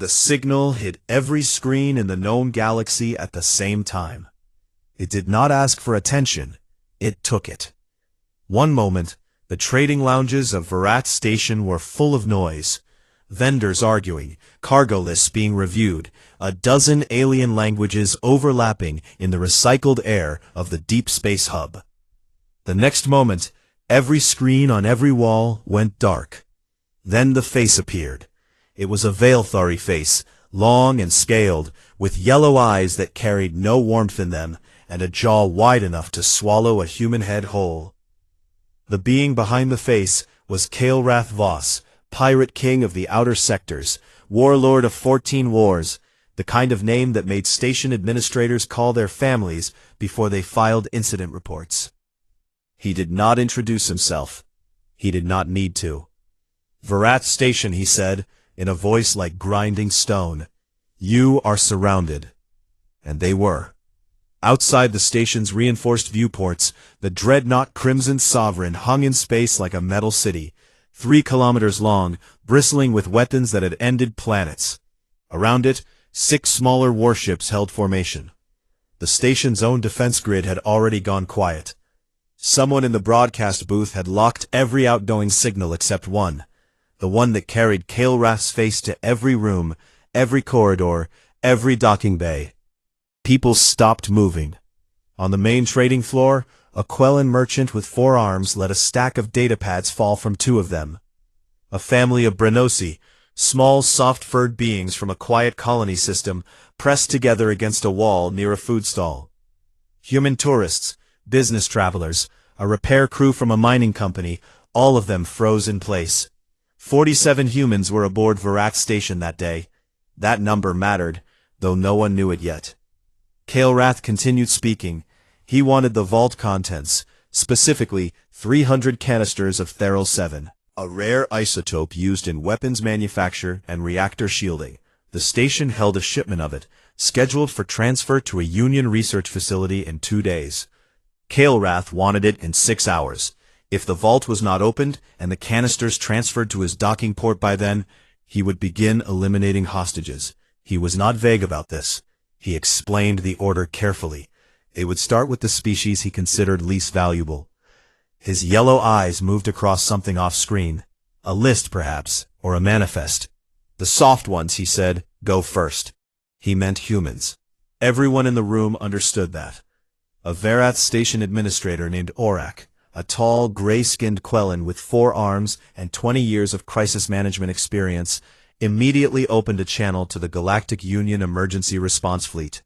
The signal hit every screen in the known galaxy at the same time. It did not ask for attention, it took it. One moment, the trading lounges of Virat Station were full of noise. Vendors arguing, cargo lists being reviewed, a dozen alien languages overlapping in the recycled air of the deep space hub. The next moment, every screen on every wall went dark. Then the face appeared. It was a Veilthari face, long and scaled, with yellow eyes that carried no warmth in them, and a jaw wide enough to swallow a human head whole. The being behind the face was Kael'Rath Voss, Pirate King of the Outer Sectors, Warlord of 14 Wars, the kind of name that made station administrators call their families before they filed incident reports. He did not introduce himself. He did not need to. "Virat Station," he said, in a voice like grinding stone. "You are surrounded." And they were. Outside the station's reinforced viewports, the dreadnought Crimson Sovereign hung in space like a metal city, 3 kilometers long, bristling with weapons that had ended planets. Around it, 6 smaller warships held formation. The station's own defense grid had already gone quiet. Someone in the broadcast booth had locked every outgoing signal except one, the one that carried Kael'Rath's face to every room, every corridor, every docking bay. People stopped moving. On the main trading floor, a Quellan merchant with 4 arms let a stack of datapads fall from 2 of them. A family of Brenosi, small soft-furred beings from a quiet colony system, pressed together against a wall near a food stall. Human tourists, business travelers, a repair crew from a mining company, all of them froze in place. 47 humans were aboard Virat Station that day. That number mattered, though no one knew it yet. Kael'Rath continued speaking. He wanted the vault contents, specifically 300 canisters of Theral-7, a rare isotope used in weapons manufacture and reactor shielding. The station held a shipment of it, scheduled for transfer to a Union research facility in 2 days. Kael'Rath wanted it in 6 hours. If the vault was not opened and the canisters transferred to his docking port by then, he would begin eliminating hostages. He was not vague about this. He explained the order carefully. It would start with the species he considered least valuable. His yellow eyes moved across something off-screen. A list, perhaps, or a manifest. "The soft ones," he said, "go first." He meant humans. Everyone in the room understood that. A Virat Station administrator named Orak, a tall, gray-skinned Quellan with 4 arms and 20 years of crisis management experience, immediately opened a channel to the Galactic Union Emergency Response Fleet.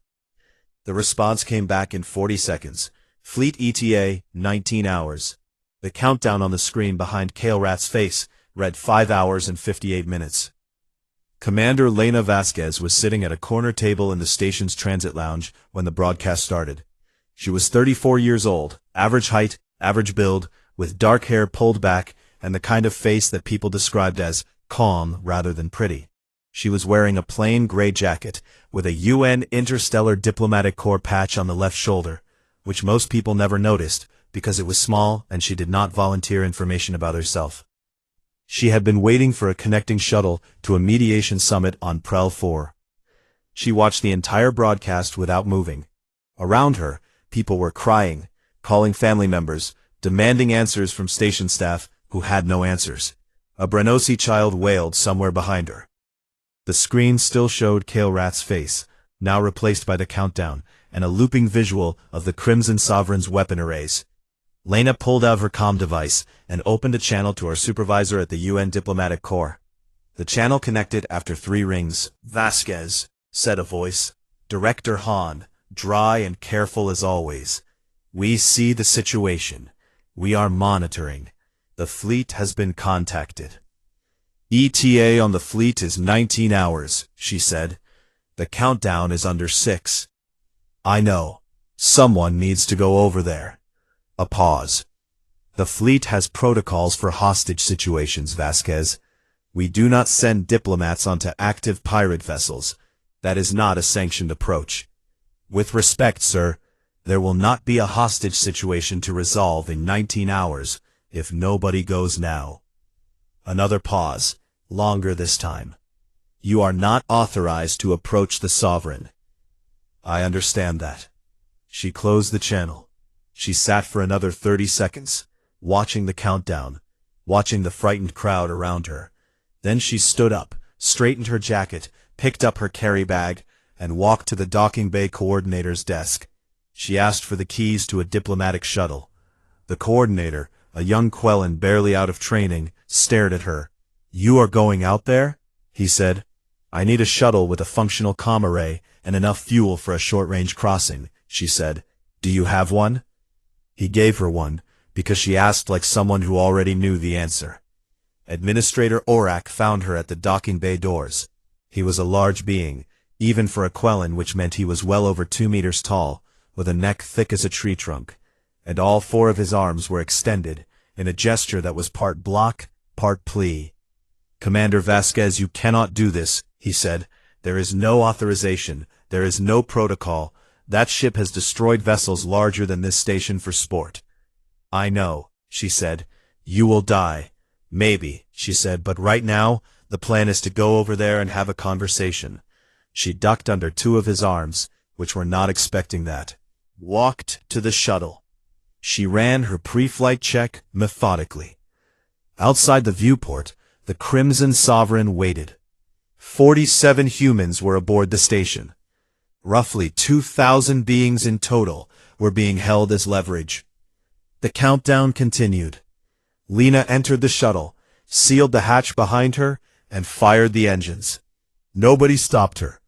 The response came back in 40 seconds. Fleet ETA, 19 hours. The countdown on the screen behind Kael'Rath's face read 5 hours and 58 minutes. Commander Lena Vasquez was sitting at a corner table in the station's transit lounge when the broadcast started. She was 34 years old, average height, average build, with dark hair pulled back, and the kind of face that people described as calm rather than pretty. She was wearing a plain gray jacket, with a UN Interstellar Diplomatic Corps patch on the left shoulder, which most people never noticed because it was small and she did not volunteer information about herself. She had been waiting for a connecting shuttle to a mediation summit on Prel 4. She watched the entire broadcast without moving. Around her, people were crying, calling family members, demanding answers from station staff who had no answers. A Brenosi child wailed somewhere behind her. The screen still showed Kael'Rath's face, now replaced by the countdown, and a looping visual of the Crimson Sovereign's weapon arrays. Lena pulled out her comm device and opened a channel to her supervisor at the UN Diplomatic Corps. The channel connected after 3 rings. "Vasquez," said a voice. Director Hahn, dry and careful as always. "We see the situation. We are monitoring. The fleet has been contacted." "ETA on the fleet is 19 hours, she said. "The countdown is under 6. "I know. Someone needs to go over there." A pause. "The fleet has protocols for hostage situations, Vasquez. We do not send diplomats onto active pirate vessels. That is not a sanctioned approach. With respect, sir, there will not be a hostage situation to resolve in 19 hours if nobody goes now." Another pause, longer this time. You are not authorized to approach the Sovereign. I understand that. She closed the channel. She sat for another 30 seconds, watching the countdown, watching the frightened crowd around her. Then she stood up, straightened her jacket, picked up her carry bag, and walked to the docking bay coordinator's desk. She asked for the keys to a diplomatic shuttle. The coordinator, a young Quellan barely out of training, stared at her. You are going out there? He said. I need a shuttle with a functional comm array and enough fuel for a short-range crossing, she said. Do you have one? He gave her one, because she asked like someone who already knew the answer. Administrator Orak found her at the docking bay doors. He was a large being, even for a Quellan, which meant he was well over 2 meters tall, with a neck thick as a tree trunk, and all 4 of his arms were extended, in a gesture that was part block, part plea. Commander Vasquez, you cannot do this, he said. There is no authorization, there is no protocol. That ship has destroyed vessels larger than this station for sport. I know, she said. You will die. Maybe, she said, but right now, the plan is to go over there and have a conversation. She ducked under 2 of his arms, which were not expecting that. Walked to the shuttle. She ran her pre-flight check methodically. Outside the viewport, the Crimson Sovereign waited. 47 humans were aboard the station. Roughly 2,000 beings in total were being held as leverage. The countdown continued. Lena entered the shuttle, sealed the hatch behind her, and fired the engines. Nobody stopped her.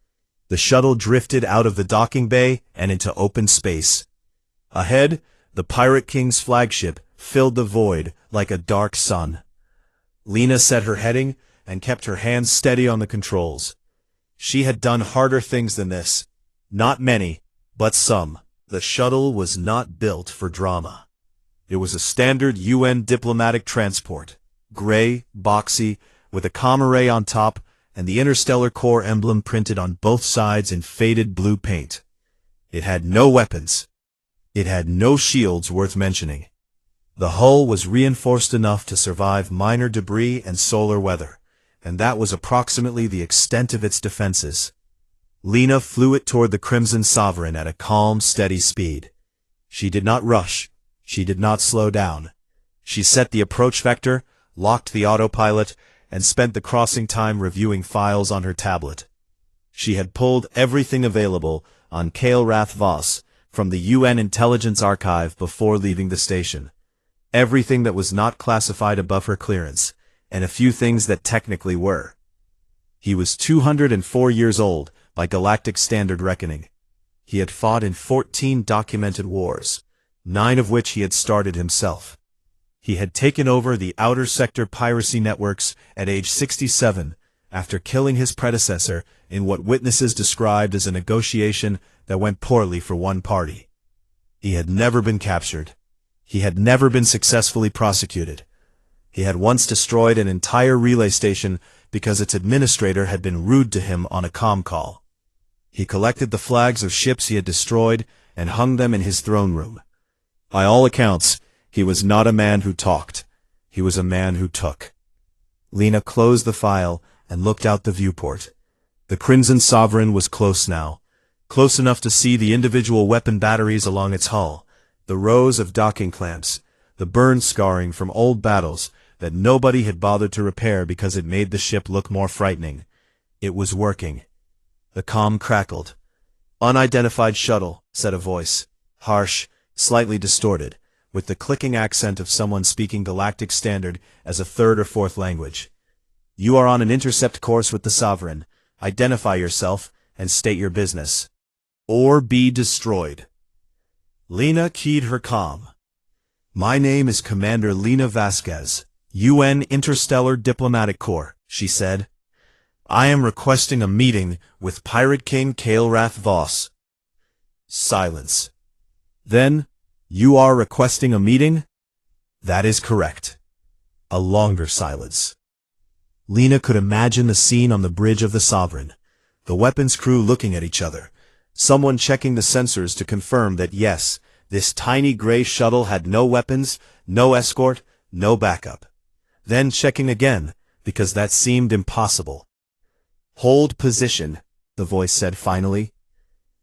The shuttle drifted out of the docking bay and into open space. Ahead, the Pirate King's flagship filled the void like a dark sun. Lena set her heading and kept her hands steady on the controls. She had done harder things than this. Not many, but some. The shuttle was not built for drama. It was a standard UN diplomatic transport, gray, boxy, with a comm array on top and the Interstellar Corps emblem printed on both sides in faded blue paint. It had no weapons. It had no shields worth mentioning. The hull was reinforced enough to survive minor debris and solar weather, and that was approximately the extent of its defenses. Lena flew it toward the Crimson Sovereign at a calm, steady speed. She did not rush. She did not slow down. She set the approach vector, locked the autopilot, and spent the crossing time reviewing files on her tablet. She had pulled everything available on Kael'Rath Vos from the UN Intelligence Archive before leaving the station. Everything that was not classified above her clearance, and a few things that technically were. He was 204 years old by galactic standard reckoning. He had fought in 14 documented wars, 9 of which he had started himself. He had taken over the outer sector piracy networks at age 67 after killing his predecessor in what witnesses described as a negotiation that went poorly for one party. He had never been captured. He had never been successfully prosecuted. He had once destroyed an entire relay station because its administrator had been rude to him on a comm call. He collected the flags of ships he had destroyed and hung them in his throne room. By all accounts, he was not a man who talked. He was a man who took. Lena closed the file and looked out the viewport. The Crimson Sovereign was close now, close enough to see the individual weapon batteries along its hull, the rows of docking clamps, the burn scarring from old battles that nobody had bothered to repair because it made the ship look more frightening. It was working. The comm crackled. "Unidentified shuttle," said a voice, harsh, slightly distorted, with the clicking accent of someone speaking Galactic Standard as a 3rd or 4th language. "You are on an intercept course with the Sovereign. Identify yourself and state your business. Or be destroyed." Lena keyed her comm. "My name is Commander Lena Vasquez, UN Interstellar Diplomatic Corps," she said. "I am requesting a meeting with Pirate King Kael'Rath Vos." Silence. "Then, you are requesting a meeting?" "That is correct." A longer silence. Lena could imagine the scene on the bridge of the Sovereign, the weapons crew looking at each other, someone checking the sensors to confirm that yes, this tiny gray shuttle had no weapons, no escort, no backup. Then checking again, because that seemed impossible. Hold position, the voice said finally.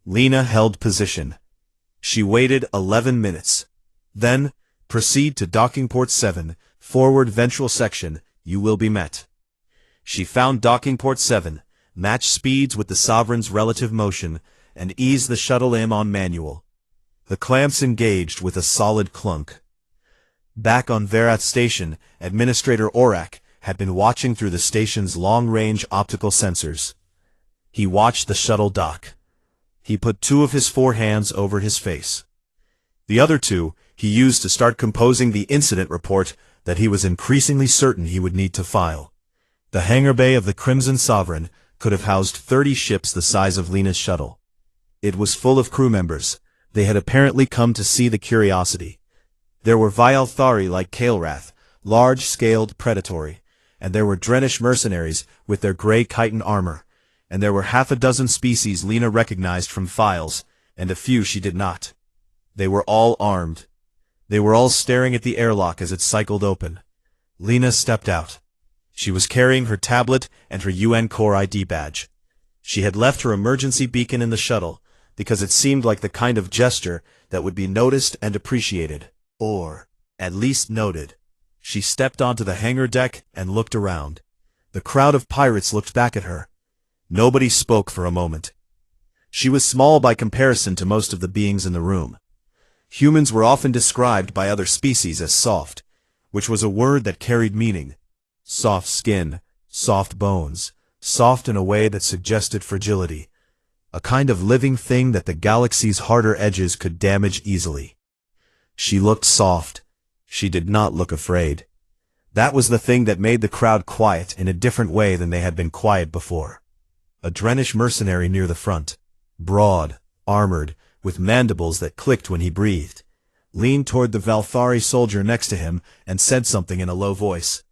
Lena held position. She waited 11 minutes. Then, proceed to docking port 7, forward ventral section, you will be met. She found docking port 7, matched speeds with the Sovereign's relative motion, and eased the shuttle in on manual. The clamps engaged with a solid clunk. Back on Verat Station, Administrator Orak had been watching through the station's long-range optical sensors. He watched the shuttle dock. He put 2 of his 4 hands over his face. The other 2 he used to start composing the incident report that he was increasingly certain he would need to file. The hangar bay of the Crimson Sovereign could have housed 30 ships the size of Lena's shuttle. It was full of crew members. They had apparently come to see the Curiosity. There were Vialthari like Kael'Rath, large-scaled predatory, and there were Drenish mercenaries with their gray chitin armor, and there were half a dozen species Lena recognized from files, and a few she did not. They were all armed. They were all staring at the airlock as it cycled open. Lena stepped out. She was carrying her tablet and her UN Core ID badge. She had left her emergency beacon in the shuttle, because it seemed like the kind of gesture that would be noticed and appreciated. Or, at least noted. She stepped onto the hangar deck and looked around. The crowd of pirates looked back at her. Nobody spoke for a moment. She was small by comparison to most of the beings in the room. Humans were often described by other species as soft, which was a word that carried meaning. Soft skin, soft bones, soft in a way that suggested fragility. A kind of living thing that the galaxy's harder edges could damage easily. She looked soft. She did not look afraid. That was the thing that made the crowd quiet in a different way than they had been quiet before. A Drenish mercenary near the front, broad, armored, with mandibles that clicked when he breathed, leaned toward the Valthari soldier next to him and said something in a low voice.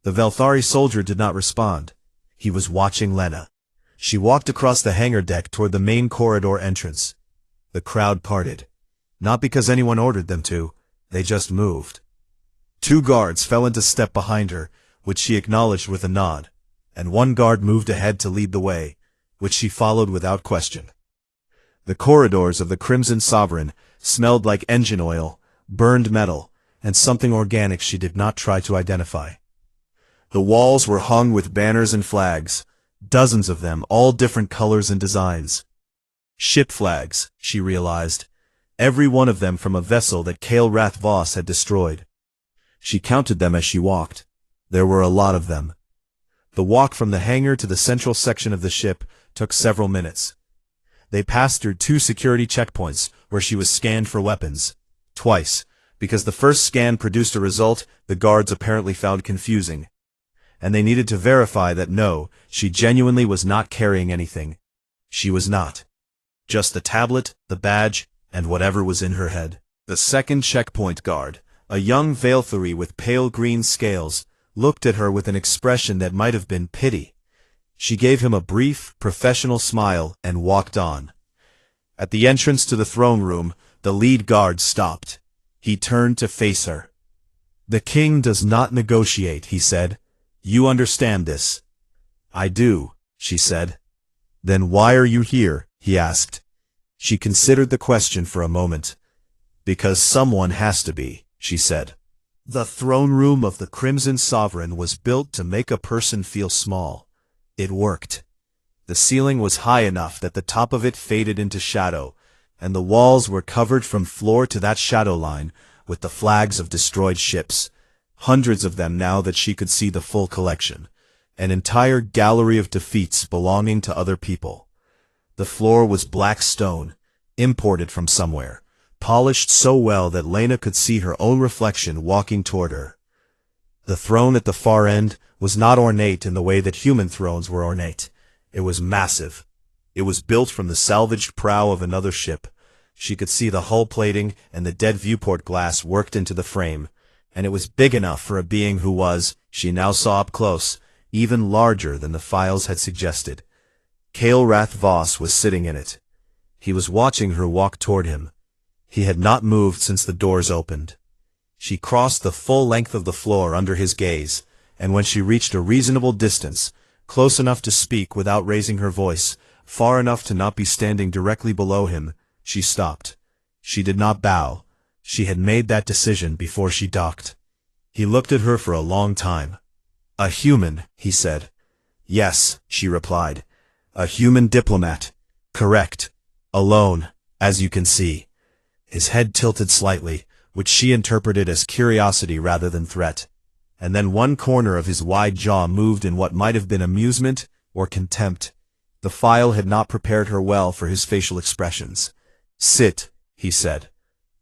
The Valthari soldier did not respond. He was watching Lena. She walked across the hangar deck toward the main corridor entrance. The crowd parted. Not because anyone ordered them to, they just moved. 2 guards fell into step behind her, which she acknowledged with a nod, and 1 guard moved ahead to lead the way, which she followed without question. The corridors of the Crimson Sovereign smelled like engine oil, burned metal, and something organic she did not try to identify. The walls were hung with banners and flags, dozens of them, all different colors and designs. Ship flags, she realized, every one of them from a vessel that Kael'Rath Voss had destroyed. She counted them as she walked. There were a lot of them. The walk from the hangar to the central section of the ship took several minutes. They passed through 2 security checkpoints where she was scanned for weapons. Twice, because the first scan produced a result the guards apparently found confusing. And they needed to verify that no, she genuinely was not carrying anything. She was not. Just the tablet, the badge, and whatever was in her head. The second checkpoint guard, a young Valthari with pale green scales, looked at her with an expression that might have been pity. She gave him a brief, professional smile and walked on. At the entrance to the throne room, the lead guard stopped. He turned to face her. "The king does not negotiate," he said. "You understand this?" "I do," she said. "Then why are you here?" he asked. She considered the question for a moment. "Because someone has to be," she said. The throne room of the Crimson Sovereign was built to make a person feel small. It worked. The ceiling was high enough that the top of it faded into shadow, and the walls were covered from floor to that shadow line with the flags of destroyed ships, hundreds of them now that she could see the full collection, an entire gallery of defeats belonging to other people. The floor was black stone, imported from somewhere, polished so well that Lena could see her own reflection walking toward her. The throne at the far end was not ornate in the way that human thrones were ornate. It was massive. It was built from the salvaged prow of another ship. She could see the hull plating and the dead viewport glass worked into the frame, and it was big enough for a being who was, she now saw up close, even larger than the files had suggested. Kael'Rath Voss was sitting in it. He was watching her walk toward him. He had not moved since the doors opened. She crossed the full length of the floor under his gaze, and when she reached a reasonable distance, close enough to speak without raising her voice, far enough to not be standing directly below him. She stopped. She did not bow. She had made that decision before she docked. He looked at her for a long time. "A human," he said. "Yes," she replied. "A human diplomat. Correct. Alone, as you can see." His head tilted slightly, which she interpreted as curiosity rather than threat. And then one corner of his wide jaw moved in what might have been amusement or contempt. The file had not prepared her well for his facial expressions. "Sit," he said.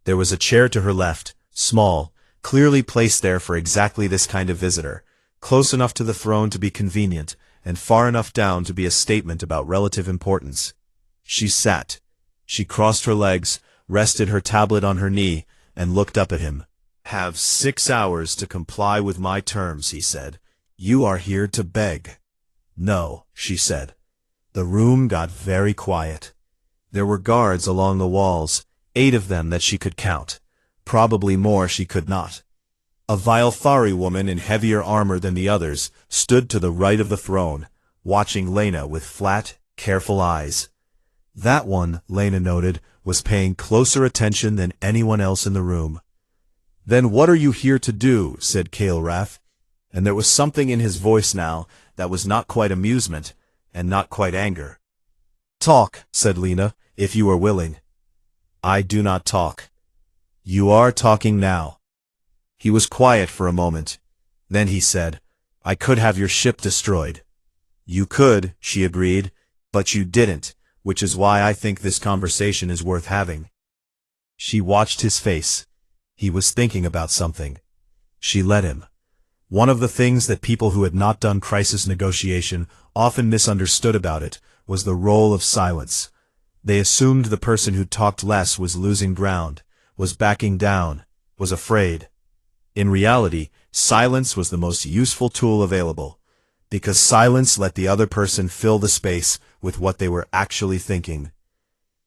There was a chair to her left, small, clearly placed there for exactly this kind of visitor, close enough to the throne to be convenient, and far enough down to be a statement about relative importance. She sat. She crossed her legs, rested her tablet on her knee, and looked up at him. "Have 6 hours to comply with my terms," he said. "You are here to beg." "No," she said. The room got very quiet. There were guards along the walls, 8 of them that she could count. Probably more she could not. A Vilthari woman in heavier armor than the others stood to the right of the throne, watching Lena with flat, careful eyes. That one, Lena noted, was paying closer attention than anyone else in the room. "Then what are you here to do?" said Kael'Rath, and there was something in his voice now that was not quite amusement and not quite anger. "Talk," said Lena, "if you are willing." "I do not talk." "You are talking now." He was quiet for a moment. Then he said, "I could have your ship destroyed." "You could," she agreed, "but you didn't, which is why I think this conversation is worth having." She watched his face. He was thinking about something. She let him. One of the things that people who had not done crisis negotiation often misunderstood about it was the role of silence. They assumed the person who talked less was losing ground, was backing down, was afraid. In reality, silence was the most useful tool available, because silence let the other person fill the space with what they were actually thinking.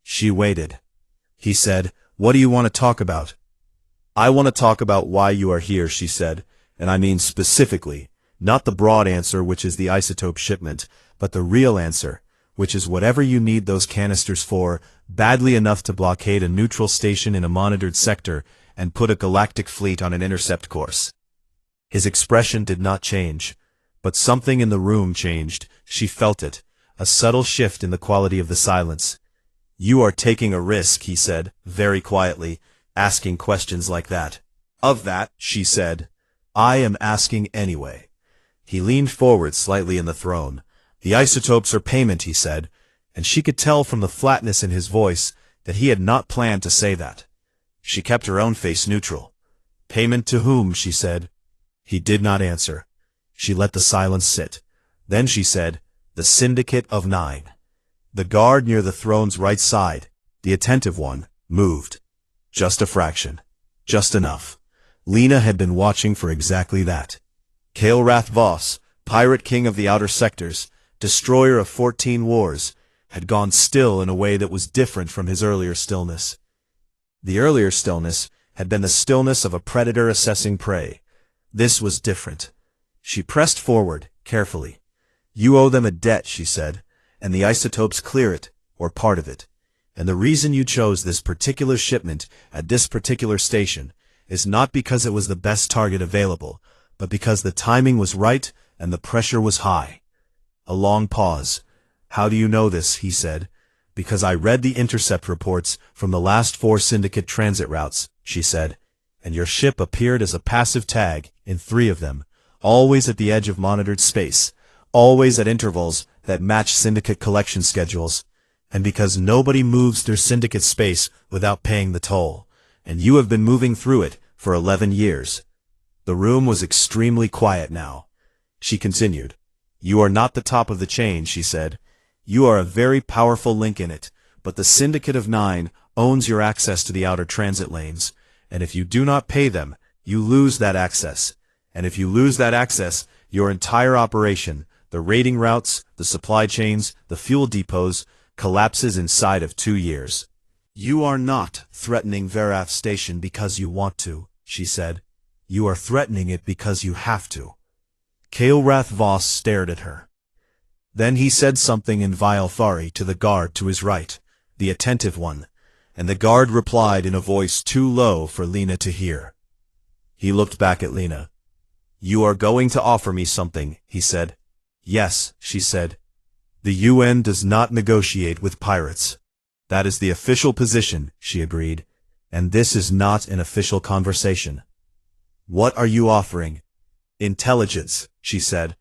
She waited. He said, "What do you want to talk about?" "I want to talk about why you are here," she said, "and I mean specifically, not the broad answer, which is the isotope shipment, but the real answer, which is whatever you need those canisters for, badly enough to blockade a neutral station in a monitored sector and put a galactic fleet on an intercept course." His expression did not change, but something in the room changed. She felt it, a subtle shift in the quality of the silence. "You are taking a risk," he said, very quietly, "asking questions like that." "Of that," she said, "I am asking anyway." He leaned forward slightly in the throne. "The isotopes are payment," he said, and she could tell from the flatness in his voice that he had not planned to say that. She kept her own face neutral. "Payment to whom?" she said. He did not answer. She let the silence sit. Then she said, "The Syndicate of 9. The guard near the throne's right side, the attentive one, moved. Just a fraction. Just enough. Lena had been watching for exactly that. Kael'Rath Voss, pirate king of the outer sectors, destroyer of 14 wars, had gone still in a way that was different from his earlier stillness. The earlier stillness had been the stillness of a predator assessing prey. This was different. She pressed forward, carefully. "You owe them a debt," she said, "and the isotopes clear it, or part of it. And the reason you chose this particular shipment at this particular station is not because it was the best target available, but because the timing was right and the pressure was high." A long pause. "How do you know this?" he said. "Because I read the intercept reports from the last 4 Syndicate transit routes," she said, "and your ship appeared as a passive tag in 3 of them, always at the edge of monitored space, always at intervals that match Syndicate collection schedules, and because nobody moves through Syndicate space without paying the toll, and you have been moving through it for 11 years. The room was extremely quiet now. She continued, "You are not the top of the chain," she said. "You are a very powerful link in it, but the Syndicate of 9 owns your access to the outer transit lanes, and if you do not pay them, you lose that access. And if you lose that access, your entire operation, the raiding routes, the supply chains, the fuel depots, collapses inside of 2 years. You are not threatening Verath Station because you want to," she said. "You are threatening it because you have to." Kael'Rath Voss stared at her. Then he said something in Vialthari to the guard to his right, the attentive one, and the guard replied in a voice too low for Lena to hear. He looked back at Lena. "You are going to offer me something," he said. "Yes," she said. "The UN does not negotiate with pirates." "That is the official position," she agreed, "and this is not an official conversation." "What are you offering?" "Intelligence," she said.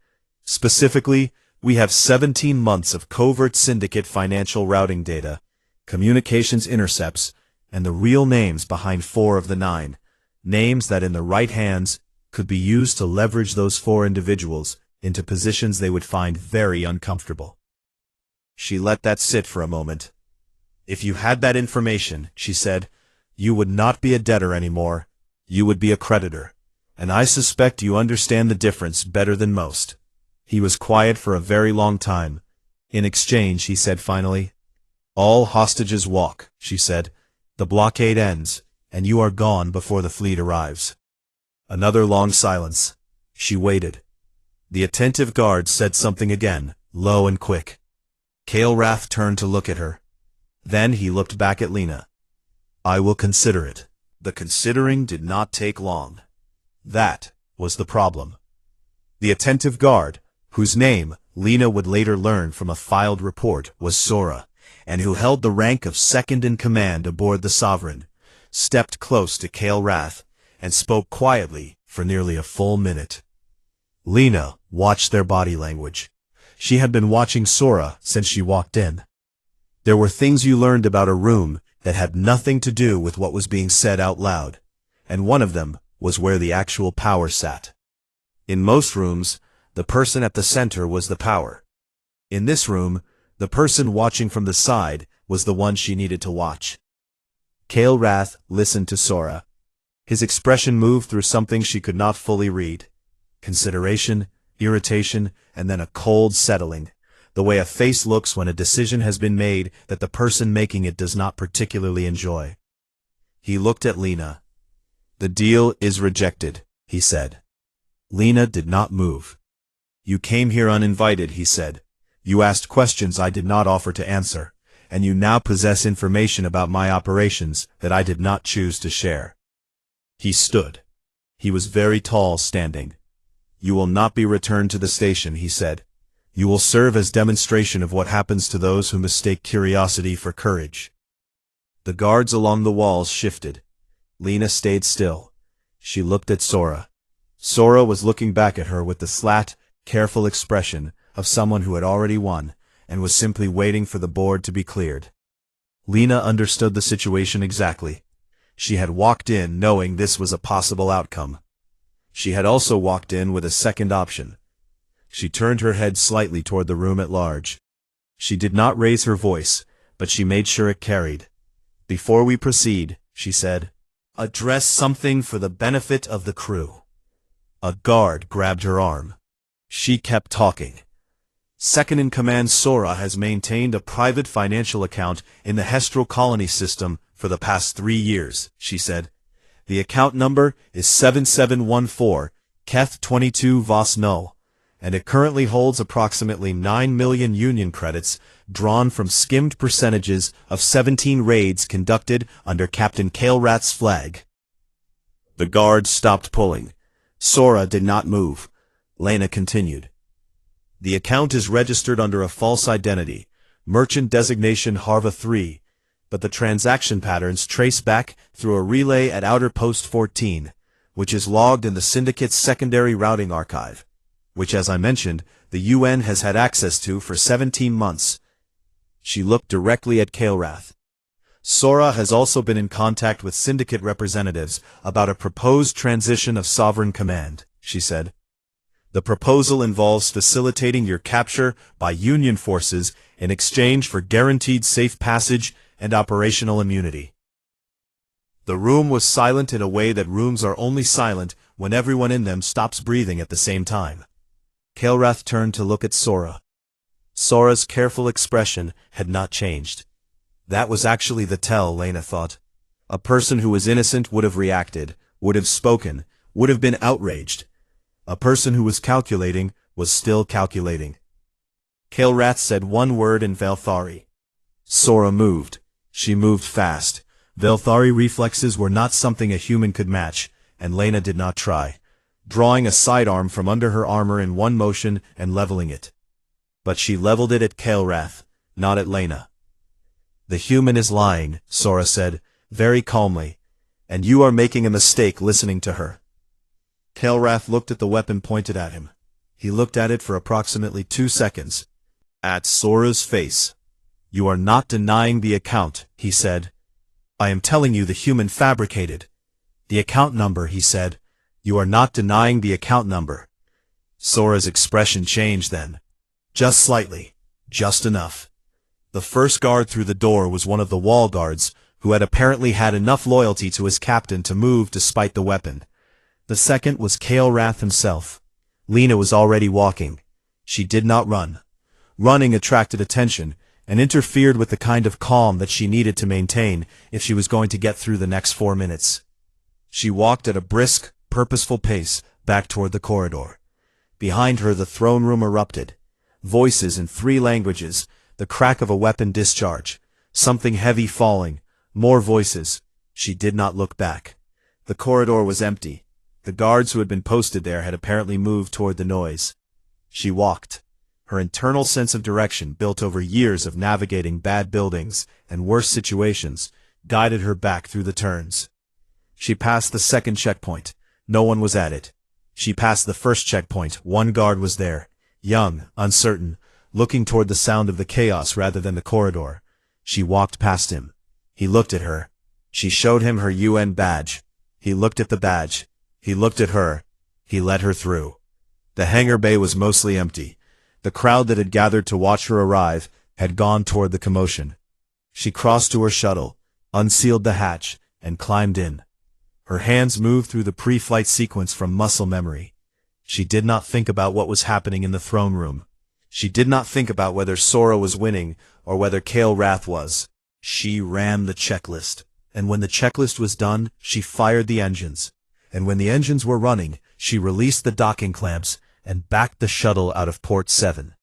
"Specifically, we have 17 months of covert syndicate financial routing data, communications intercepts, and the real names behind 4 of the 9, names that in the right hands could be used to leverage those 4 individuals into positions they would find very uncomfortable." She let that sit for a moment. "If you had that information," she said, "you would not be a debtor anymore, you would be a creditor, and I suspect you understand the difference better than most." He was quiet for a very long time. "In exchange," he said finally, "all hostages walk," she said. "The blockade ends, and you are gone before the fleet arrives." Another long silence. She waited. The attentive guard said something again, low and quick. Kael'Rath turned to look at her. Then he looked back at Lena. "I will consider it." The considering did not take long. That was the problem. The attentive guard, whose name Lena would later learn from a filed report was Sora, and who held the rank of second in command aboard the Sovereign, stepped close to Kael'Rath and spoke quietly for nearly a full minute. Lena watched their body language. She had been watching Sora since she walked in. There were things you learned about a room that had nothing to do with what was being said out loud, and one of them was where the actual power sat. In most rooms, the person at the center was the power. In this room, the person watching from the side was the one she needed to watch. Kael'Rath listened to Sora. His expression moved through something she could not fully read. Consideration, irritation, and then a cold settling, the way a face looks when a decision has been made that the person making it does not particularly enjoy. He looked at Lena. "The deal is rejected," he said. Lena did not move. "You came here uninvited," he said. "You asked questions I did not offer to answer, and you now possess information about my operations that I did not choose to share." He stood. He was very tall standing. "You will not be returned to the station," he said. "You will serve as demonstration of what happens to those who mistake curiosity for courage." The guards along the walls shifted. Lena stayed still. She looked at Sora. Sora was looking back at her with the slat, careful expression of someone who had already won, and was simply waiting for the board to be cleared. Lena understood the situation exactly. She had walked in knowing this was a possible outcome. She had also walked in with a second option. She turned her head slightly toward the room at large. She did not raise her voice, but she made sure it carried. "Before we proceed," she said, "address something for the benefit of the crew." A guard grabbed her arm. She kept talking. "Second-in-command Sora has maintained a private financial account in the Hestral colony system for the past 3 years," she said. "The account number is 7714 Keth 22 Vos Null, and it currently holds approximately 9 million Union credits drawn from skimmed percentages of 17 raids conducted under Captain Kael'Rath's flag." The guard stopped pulling. Sora did not move. Lena continued. "The account is registered under a false identity, merchant designation Harva 3, but the transaction patterns trace back through a relay at Outer Post 14, which is logged in the Syndicate's secondary routing archive, which, as I mentioned, the UN has had access to for 17 months. She looked directly at Kael'Rath. "Sora has also been in contact with Syndicate representatives about a proposed transition of sovereign command," she said. "The proposal involves facilitating your capture by Union forces in exchange for guaranteed safe passage and operational immunity." The room was silent in a way that rooms are only silent when everyone in them stops breathing at the same time. Kael'Rath turned to look at Sora. Sora's careful expression had not changed. That was actually the tell, Lena thought. A person who was innocent would have reacted, would have spoken, would have been outraged. A person who was calculating was still calculating. Kael'Rath said one word in Velthari. Sora moved. She moved fast. Velthari reflexes were not something a human could match, and Lena did not try, drawing a sidearm from under her armor in one motion and leveling it. But she leveled it at Kael'Rath, not at Lena. The human is lying, Sora said, very calmly, and you are making a mistake listening to her. Kael'Rath looked at the weapon pointed at him. He looked at it for approximately 2 seconds. At Sora's face. You are not denying the account, he said. I am telling you the human fabricated. The account number, he said. You are not denying the account number. Sora's expression changed then. Just slightly. Just enough. The first guard through the door was one of the wall guards, who had apparently had enough loyalty to his captain to move despite the weapon. The second was Kael'Rath himself. Lena was already walking. She did not run. Running attracted attention, and interfered with the kind of calm that she needed to maintain if she was going to get through the next 4 minutes. She walked at a brisk, purposeful pace back toward the corridor. Behind her the throne room erupted. Voices in 3 languages, the crack of a weapon discharge, something heavy falling, more voices. She did not look back. The corridor was empty. The guards who had been posted there had apparently moved toward the noise. She walked. Her internal sense of direction, built over years of navigating bad buildings and worse situations, guided her back through the turns. She passed the second checkpoint. No one was at it. She passed the first checkpoint. One guard was there, young, uncertain, looking toward the sound of the chaos rather than the corridor. She walked past him. He looked at her. She showed him her UN badge. He looked at the badge. He looked at her. He let her through. The hangar bay was mostly empty. The crowd that had gathered to watch her arrive had gone toward the commotion. She crossed to her shuttle, unsealed the hatch, and climbed in. Her hands moved through the pre-flight sequence from muscle memory. She did not think about what was happening in the throne room. She did not think about whether Sora was winning or whether Kael'Rath was. She ran the checklist, and when the checklist was done, she fired the engines. And when the engines were running, she released the docking clamps and backed the shuttle out of Port 7.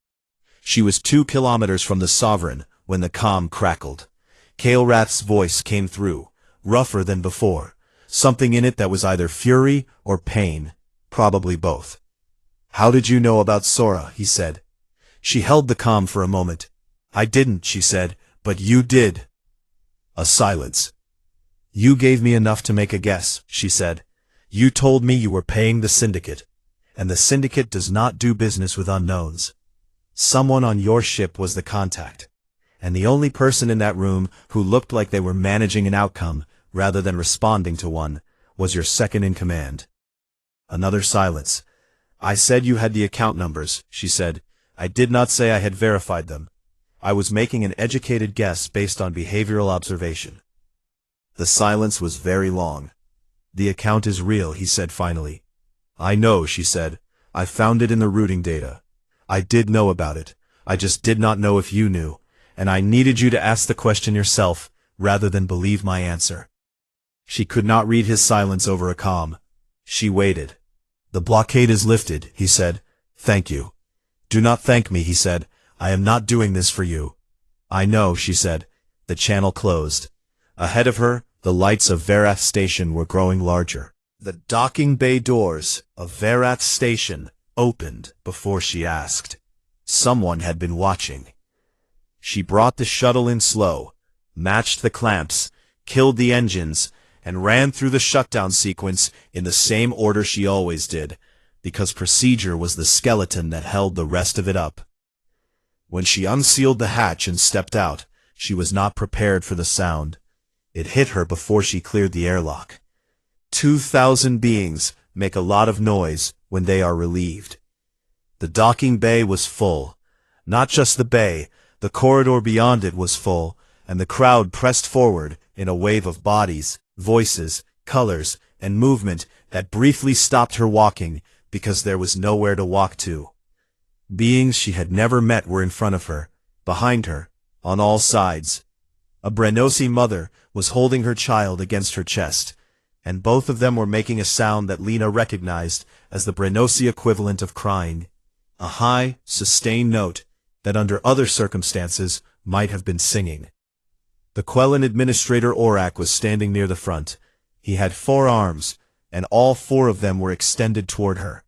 She was 2 kilometers from the Sovereign when the comm crackled. Kael'Rath's voice came through, rougher than before, something in it that was either fury or pain, probably both. How did you know about Sora? He said. She held the comm for a moment. I didn't, she said, but you did. A silence. You gave me enough to make a guess, she said. You told me you were paying the syndicate, and the syndicate does not do business with unknowns. Someone on your ship was the contact, and the only person in that room who looked like they were managing an outcome rather than responding to one was your second in command. Another silence. I said you had the account numbers, she said. I did not say I had verified them. I was making an educated guess based on behavioral observation. The silence was very long. The account is real, he said finally. I know, she said. I found it in the routing data. I did know about it. I just did not know if you knew, and I needed you to ask the question yourself, rather than believe my answer. She could not read his silence over a comm. She waited. The blockade is lifted, he said. Thank you. Do not thank me, he said. I am not doing this for you. I know, she said. The channel closed. Ahead of her, the lights of Verath Station were growing larger. The docking bay doors of Verath Station opened before she asked. Someone had been watching. She brought the shuttle in slow, matched the clamps, killed the engines, and ran through the shutdown sequence in the same order she always did, because procedure was the skeleton that held the rest of it up. When she unsealed the hatch and stepped out, she was not prepared for the sound. It hit her before she cleared the airlock. 2,000 beings make a lot of noise when they are relieved. The docking bay was full. Not just the bay, the corridor beyond it was full, and the crowd pressed forward in a wave of bodies, voices, colors, and movement that briefly stopped her walking because there was nowhere to walk to. Beings she had never met were in front of her, behind her, on all sides. A Brenosi mother was holding her child against her chest, and both of them were making a sound that Lena recognized as the Brenosi equivalent of crying. A high, sustained note, that under other circumstances might have been singing. The Quellan administrator Aurak was standing near the front. He had 4 arms, and all 4 of them were extended toward her.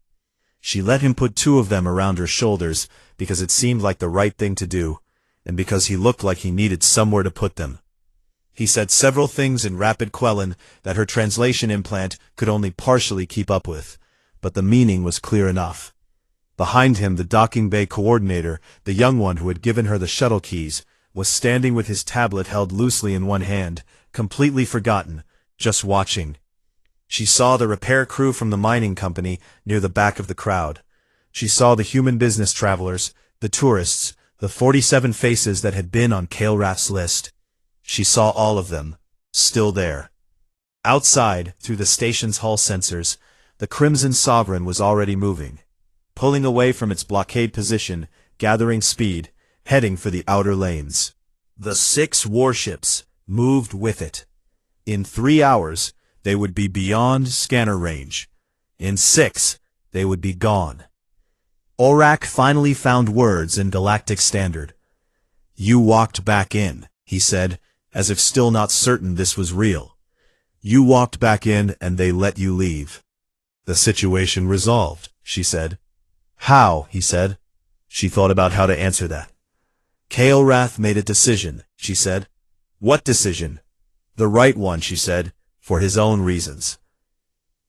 She let him put 2 of them around her shoulders because it seemed like the right thing to do, and because he looked like he needed somewhere to put them. He said several things in rapid Quellan that her translation implant could only partially keep up with, but the meaning was clear enough. Behind him, the docking bay coordinator, the young one who had given her the shuttle keys, was standing with his tablet held loosely in one hand, completely forgotten, just watching. She saw the repair crew from the mining company near the back of the crowd. She saw the human business travelers, the tourists, the 47 faces that had been on Kael'Rath's list. She saw all of them, still there. Outside, through the station's hull sensors, the Crimson Sovereign was already moving, pulling away from its blockade position, gathering speed, heading for the outer lanes. The 6 warships moved with it. In 3 hours, they would be beyond scanner range. In 6, they would be gone. Aurak finally found words in Galactic Standard. "You walked back in," he said, as if still not certain this was real. "You walked back in and they let you leave." "The situation resolved," she said. "How?" he said. She thought about how to answer that. "Kael'Rath made a decision," she said. "What decision?" "The right one," she said, "for his own reasons."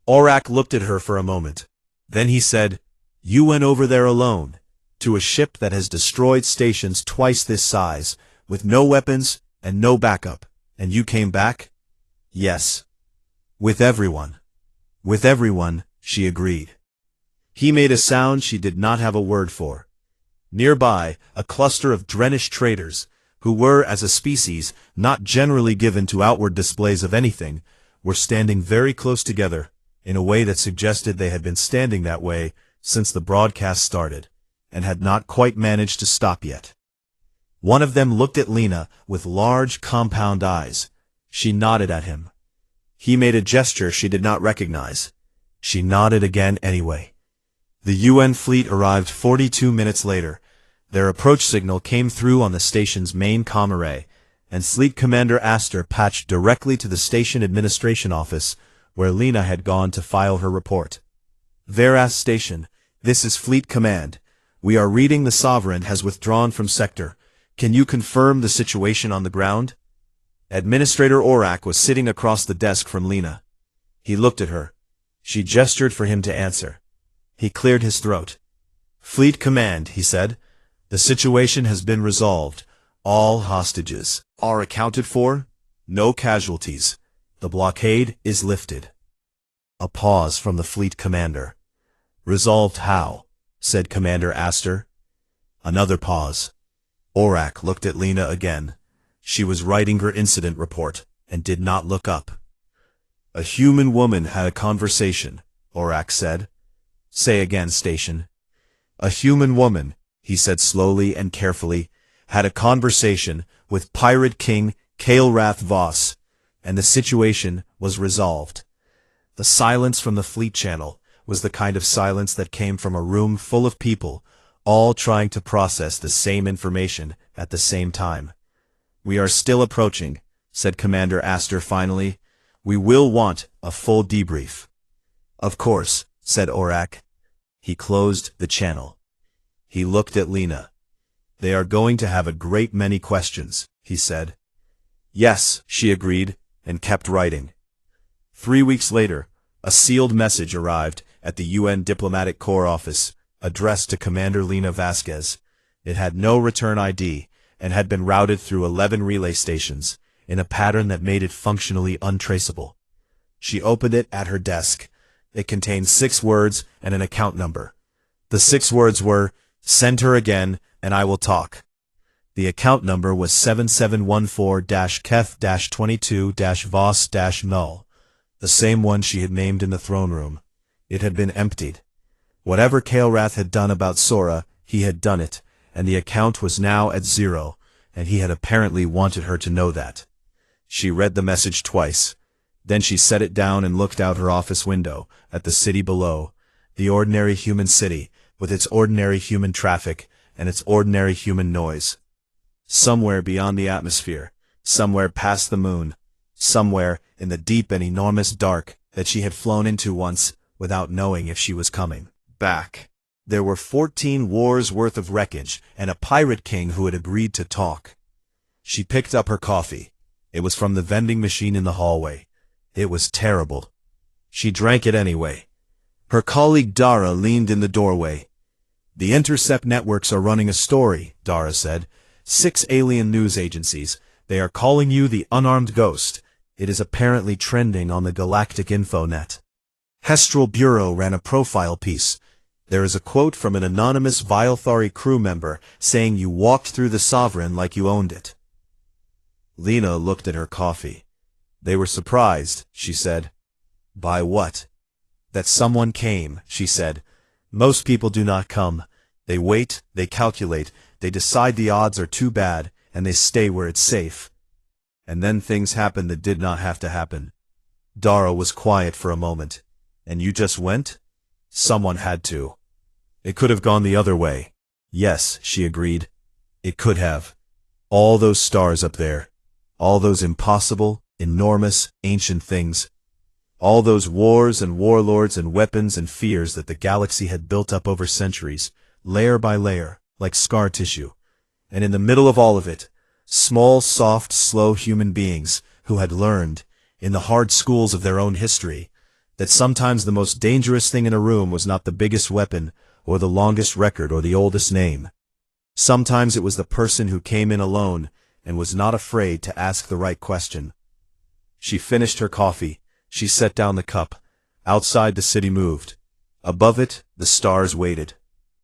Aurak looked at her for a moment. Then he said, "You went over there alone, to a ship that has destroyed stations twice this size, with no weapons and no backup, and you came back?" "Yes." "With everyone." "With everyone," she agreed. He made a sound she did not have a word for. Nearby, a cluster of Drenish traders, who were, as a species, not generally given to outward displays of anything, were standing very close together, in a way that suggested they had been standing that way since the broadcast started, and had not quite managed to stop yet. One of them looked at Lena with large, compound eyes. She nodded at him. He made a gesture she did not recognize. She nodded again anyway. The UN fleet arrived 42 minutes later. Their approach signal came through on the station's main comm array, and Fleet Commander Astor patched directly to the station administration office, where Lena had gone to file her report. "Veras Station, this is Fleet Command. We are reading the Sovereign has withdrawn from sector. Can you confirm the situation on the ground?" Administrator Aurak was sitting across the desk from Lena. He looked at her. She gestured for him to answer. He cleared his throat. "Fleet Command," he said. "The situation has been resolved. All hostages are accounted for. No casualties. The blockade is lifted." A pause from the fleet commander. "Resolved how?" said Commander Astor. Another pause. Aurak looked at Lena again. She was writing her incident report, and did not look up. "A human woman had a conversation," Aurak said. "Say again, Station." "A human woman," he said slowly and carefully, "had a conversation with Pirate King Kael'Rath Voss, and the situation was resolved." The silence from the fleet channel was the kind of silence that came from a room full of people, all trying to process the same information at the same time. "We are still approaching," said Commander Astor finally. "We will want a full debrief." "Of course," said Aurak. He closed the channel. He looked at Lena. "They are going to have a great many questions," he said. "Yes," she agreed, and kept writing. 3 weeks later, a sealed message arrived at the UN Diplomatic Corps office, addressed to Commander Lena Vasquez. It had no return ID, and had been routed through 11 relay stations, in a pattern that made it functionally untraceable. She opened it at her desk. It contained 6 words and an account number. The 6 words were, "Send her again, and I will talk." The account number was 7714-Keth-22-Voss-Null, the same one she had named in the throne room. It had been emptied. Whatever Kael'Rath had done about Sora, he had done it, and the account was now at 0, and he had apparently wanted her to know that. She read the message twice. Then she set it down and looked out her office window at the city below, the ordinary human city, with its ordinary human traffic, and its ordinary human noise. Somewhere beyond the atmosphere, somewhere past the moon, somewhere in the deep and enormous dark that she had flown into once without knowing if she was coming back. There were 14 wars worth of wreckage and a pirate king who had agreed to talk. She picked up her coffee. It was from the vending machine in the hallway. It was terrible. She drank it anyway. Her colleague Dara leaned in the doorway. "The Intercept networks are running a story," Dara said. "6 alien news agencies. They are calling you the Unarmed Ghost. It is apparently trending on the Galactic Infonet." Hestral Bureau ran a profile piece. There is a quote from an anonymous Vialthari crew member saying you walked through the Sovereign like you owned it. Lena looked at her coffee. "They were surprised," she said. "By what?" "That someone came," she said. "Most people do not come. They wait, they calculate, they decide the odds are too bad, and they stay where it's safe. And then things happen that did not have to happen." Dara was quiet for a moment. "And you just went?" "Someone had to." "It could have gone the other way." "Yes," she agreed. "It could have. All those stars up there. All those impossible, enormous, ancient things. All those wars and warlords and weapons and fears that the galaxy had built up over centuries, layer by layer, like scar tissue. And in the middle of all of it, small, soft, slow human beings who had learned, in the hard schools of their own history, that sometimes the most dangerous thing in a room was not the biggest weapon, or the longest record, or the oldest name. Sometimes it was the person who came in alone and was not afraid to ask the right question." She finished her coffee. She set down the cup. Outside, the city moved. Above it, the stars waited.